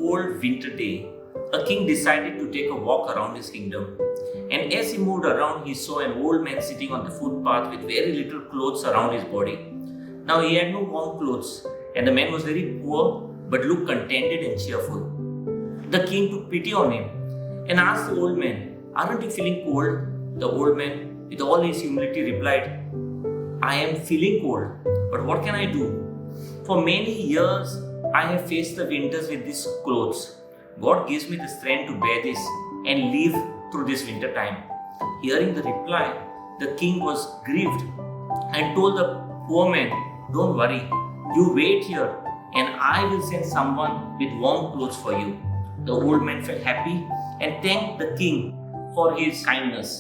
cold winter day, a king decided to take a walk around his kingdom. And as he moved around, he saw an old man sitting on the footpath with very little clothes around his body. Now he had no warm clothes, and the man was very poor but looked contented and cheerful. The king took pity on him and asked the old man, "Aren't you feeling cold?" The old man, with all his humility, replied, "I am feeling cold, but what can I do? For many years, I have faced the winters with these clothes. God gives me the strength to bear this and live through this winter time." Hearing the reply, the king was grieved and told the poor man, "Don't worry, you wait here and I will send someone with warm clothes for you." The old man felt happy and thanked the king for his kindness.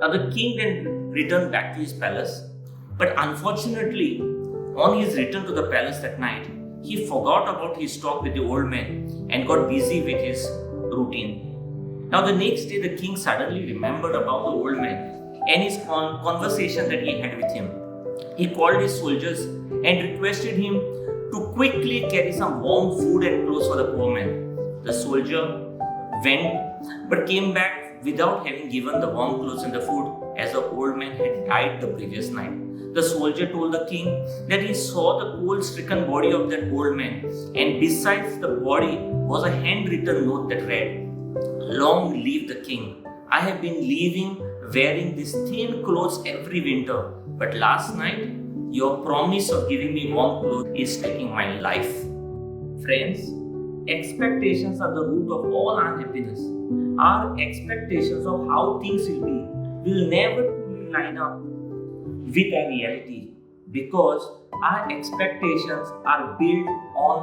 Now the king then returned back to his palace, but unfortunately, on his return to the palace that night, he forgot about his talk with the old man and got busy with his routine. Now the next day, the king suddenly remembered about the old man and his conversation that he had with him. He called his soldiers and requested him to quickly carry some warm food and clothes for the poor man. The soldier went but came back without having given the warm clothes and the food, as the old man had died the previous night. The soldier told the king that he saw the cold-stricken body of that old man, and besides the body was a handwritten note that read, "Long live the king. I have been living wearing these thin clothes every winter, but last night your promise of giving me warm clothes is taking my life." Friends, expectations are the root of all unhappiness. Our expectations of how things will be will never truly line up with our reality, because our expectations are built on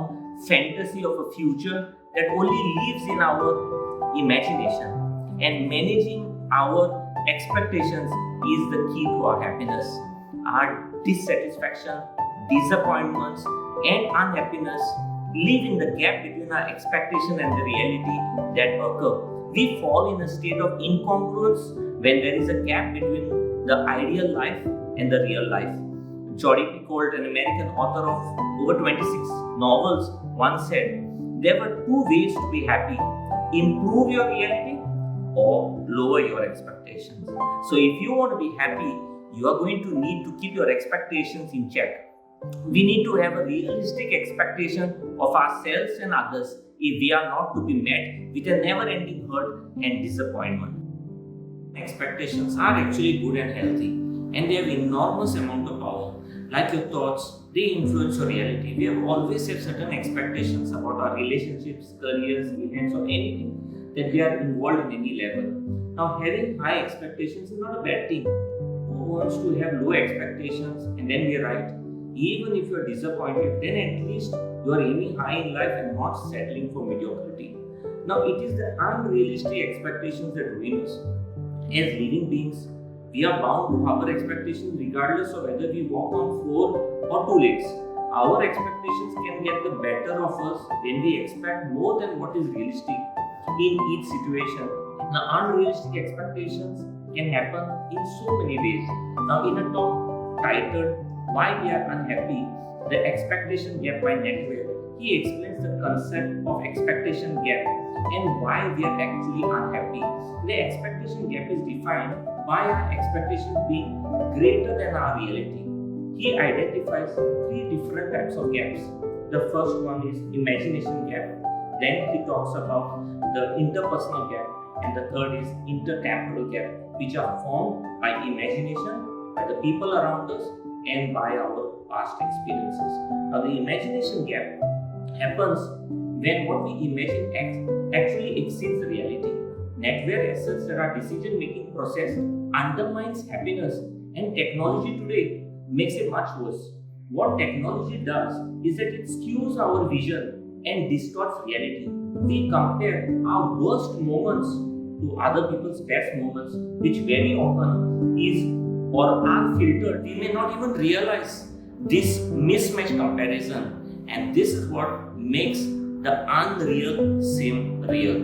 fantasy of a future that only lives in our imagination, and managing our expectations is the key to our happiness. Our dissatisfaction, disappointments and unhappiness live in the gap between our expectation and the reality that occur. We fall in a state of incongruence when there is a gap between the ideal life and the real life. Jodi Picoult, an American author of over 26 novels, once said, "There were two ways to be happy: improve your reality or lower your expectations." So if you want to be happy, you are going to need to keep your expectations in check. We need to have a realistic expectation of ourselves and others if we are not to be met with a never-ending hurt and disappointment. Expectations are actually good and healthy, and they have enormous amount of power. Like your thoughts, they influence your reality. We have always had certain expectations about our relationships, careers, events, or anything that we are involved in any level. Now, having high expectations is not a bad thing. Who wants to have low expectations and then be right? Even if you are disappointed, then at least you are aiming high in life and not settling for mediocrity. Now, it is the unrealistic expectations that ruin us. As living beings, we are bound to harbor expectations regardless of whether we walk on 4 or 2 legs. Our expectations can get the better of us when we expect more than what is realistic in each situation. Now, unrealistic expectations can happen in so many ways. Now, in a talk titled "Why We Are Unhappy: The Expectation Gap" by Netware, he explains the concept of expectation gap and why we are actually unhappy. The expectation gap is defined by our expectations being greater than our reality. He identifies 3 different types of gaps. The first one is imagination gap. Then he talks about the interpersonal gap, and the third is intertemporal gap, which are formed by imagination, by the people around us, and by our past experiences. Now, the imagination gap happens when what we imagine actually exceeds the reality. Netware asserts that our decision-making process undermines happiness, and technology today makes it much worse. What technology does is that it skews our vision and distorts reality. We compare our worst moments to other people's best moments, which very often is or are filtered. We may not even realize this mismatch comparison, and this is what makes the unreal seem real.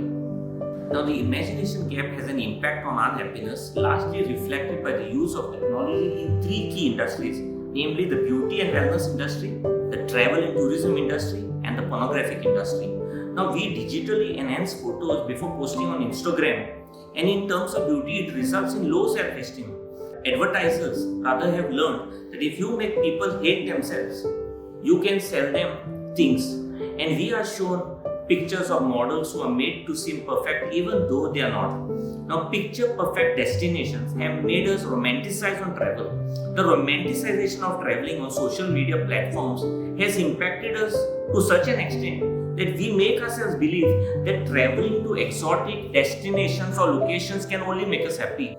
Now, the imagination gap has an impact on unhappiness, largely reflected by the use of technology in 3 key industries, namely the beauty and wellness industry, the travel and tourism industry, and the pornographic industry. Now we digitally enhance photos before posting on Instagram, and in terms of beauty, it results in low self-esteem. Advertisers rather have learned that if you make people hate themselves, you can sell them things. And we are shown pictures of models who are made to seem perfect even though they are not. Now, picture perfect destinations have made us romanticize on travel. The romanticization of traveling on social media platforms has impacted us to such an extent that we make ourselves believe that traveling to exotic destinations or locations can only make us happy.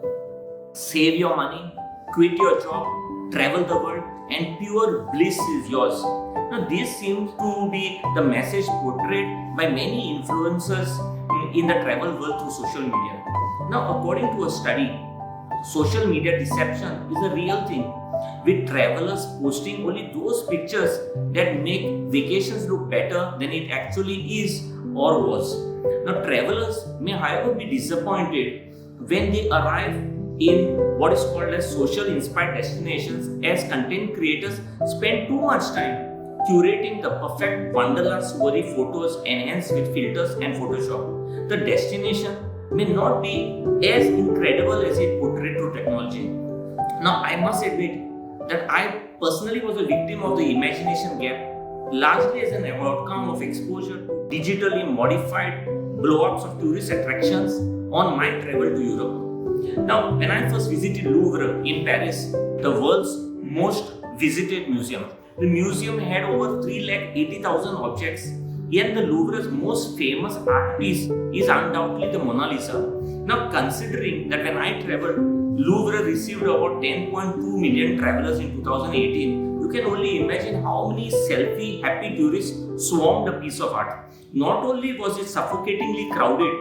Save your money, quit your job, travel the world, and pure bliss is yours. Now, this seems to be the message portrayed by many influencers in the travel world through social media. Now, according to a study, social media deception is a real thing, with travelers posting only those pictures that make vacations look better than it actually is or was. Now, travelers may, however, be disappointed when they arrive in what is called as social inspired destinations, as content creators spend too much time curating the perfect Wanderlust worthy photos enhanced with filters and Photoshop. The destination may not be as incredible as it portrayed through technology. Now, I must admit that I personally was a victim of the imagination gap, largely as an outcome of exposure to digitally modified blow-ups of tourist attractions on my travel to Europe. Now, when I first visited Louvre in Paris, the world's most visited museum, the museum had over 380,000 objects, yet the Louvre's most famous art piece is undoubtedly the Mona Lisa. Now, considering that when I traveled, Louvre received about 10.2 million travelers in 2018, you can only imagine how many selfie-happy tourists swarmed the piece of art. Not only was it suffocatingly crowded,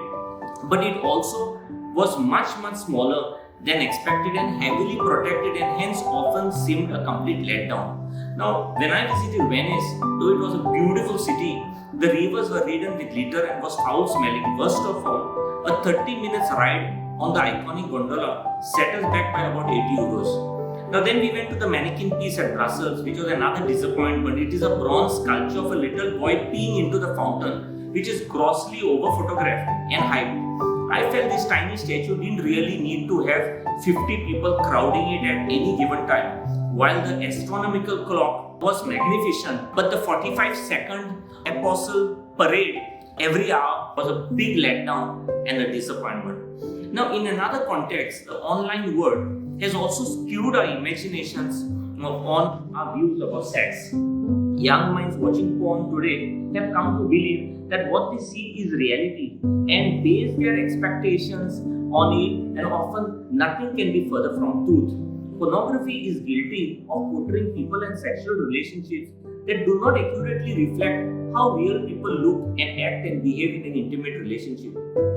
but it also was much smaller than expected and heavily protected, and hence often seemed a complete letdown. Now, when I visited Venice, though it was a beautiful city, the rivers were ridden with litter and was foul-smelling. Worst of all, a 30 minutes ride on the iconic gondola set us back by about 80 euros. Now then we went to the mannequin piece at Brussels, which was another disappointment. It is a bronze sculpture of a little boy peeing into the fountain, which is grossly over-photographed and hyped. I felt this tiny statue didn't really need to have 50 people crowding it at any given time. While the astronomical clock was magnificent, but the 45-second apostle parade every hour was a big letdown and a disappointment. Now, in another context, the online world has also skewed our imaginations on our views about sex. Young minds watching porn today have come to believe that what they see is reality and base their expectations on it, and often nothing can be further from truth. Pornography is guilty of portraying people and sexual relationships that do not accurately reflect how real people look and act and behave in an intimate relationship.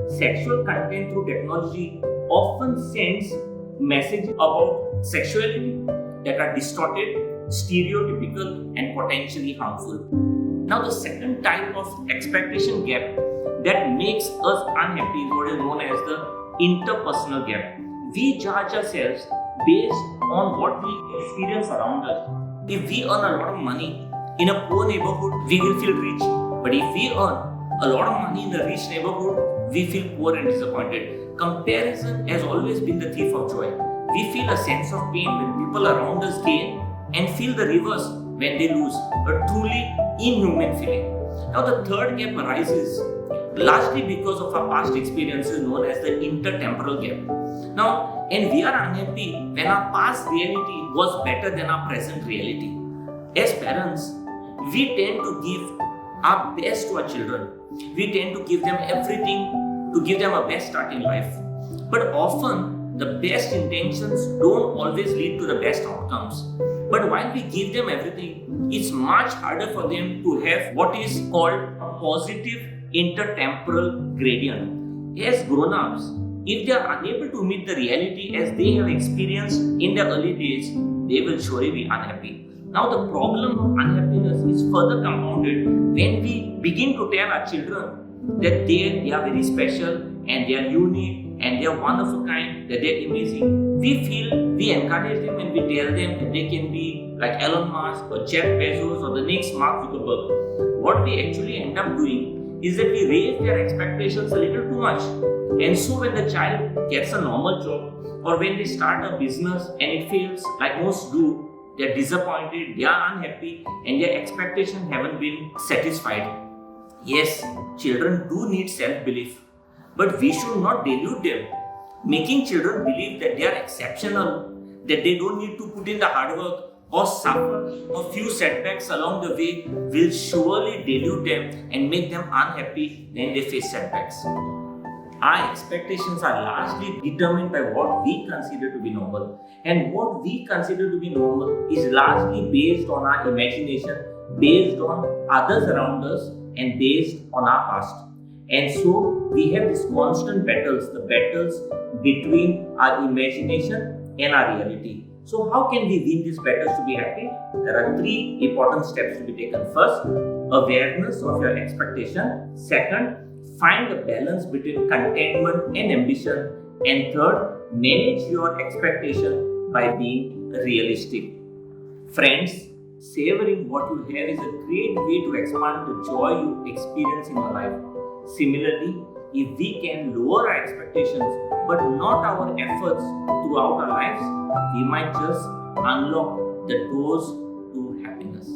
Sexual content through technology often sends messages about sexuality that are distorted, stereotypical, and potentially harmful. Now, the second type of expectation gap that makes us unhappy is what is known as the interpersonal gap. We judge ourselves based on what we experience around us. If we earn a lot of money in a poor neighborhood, we will feel rich. But if we earn a lot of money in a rich neighborhood, we feel poor and disappointed. Comparison has always been the thief of joy. We feel a sense of pain when people around us gain and feel the reverse when they lose, a truly inhuman feeling. Now, the third gap arises largely because of our past experiences known as the intertemporal gap. Now, and we are unhappy when our past reality was better than our present reality. As parents, we tend to give our best to our children. We tend to give them everything to give them a best start in life. But often, the best intentions don't always lead to the best outcomes. But while we give them everything, it's much harder for them to have what is called a positive intertemporal gradient. As grown-ups, if they are unable to meet the reality as they have experienced in their early days, they will surely be unhappy. Now, the problem of unhappiness is further compounded when we begin to tell our children that they are very special and they are unique and they are one of a kind, that they are amazing. We encourage them and we tell them that they can be like Elon Musk or Jeff Bezos or the next Mark Zuckerberg. What we actually end up doing is that we raise their expectations a little too much. And so when the child gets a normal job or when they start a business and it fails, like most do, they're disappointed, they are unhappy, and their expectations haven't been satisfied. Yes, children do need self-belief, but we should not dilute them. Making children believe that they are exceptional, that they don't need to put in the hard work or suffer a few setbacks along the way will surely dilute them and make them unhappy when they face setbacks. Our expectations are largely determined by what we consider to be normal, and what we consider to be normal is largely based on our imagination, based on others around us, and based on our past. And so we have these constant battles, the battles between our imagination and our reality. So how can we win these battles to be happy? There are 3 important steps to be taken. First, awareness of your expectation. Second, find a balance between contentment and ambition. And third, manage your expectation by being realistic. Friends, savoring what you have is a great way to expand the joy you experience in your life. Similarly, if we can lower our expectations but not our efforts throughout our lives, we might just unlock the doors to happiness.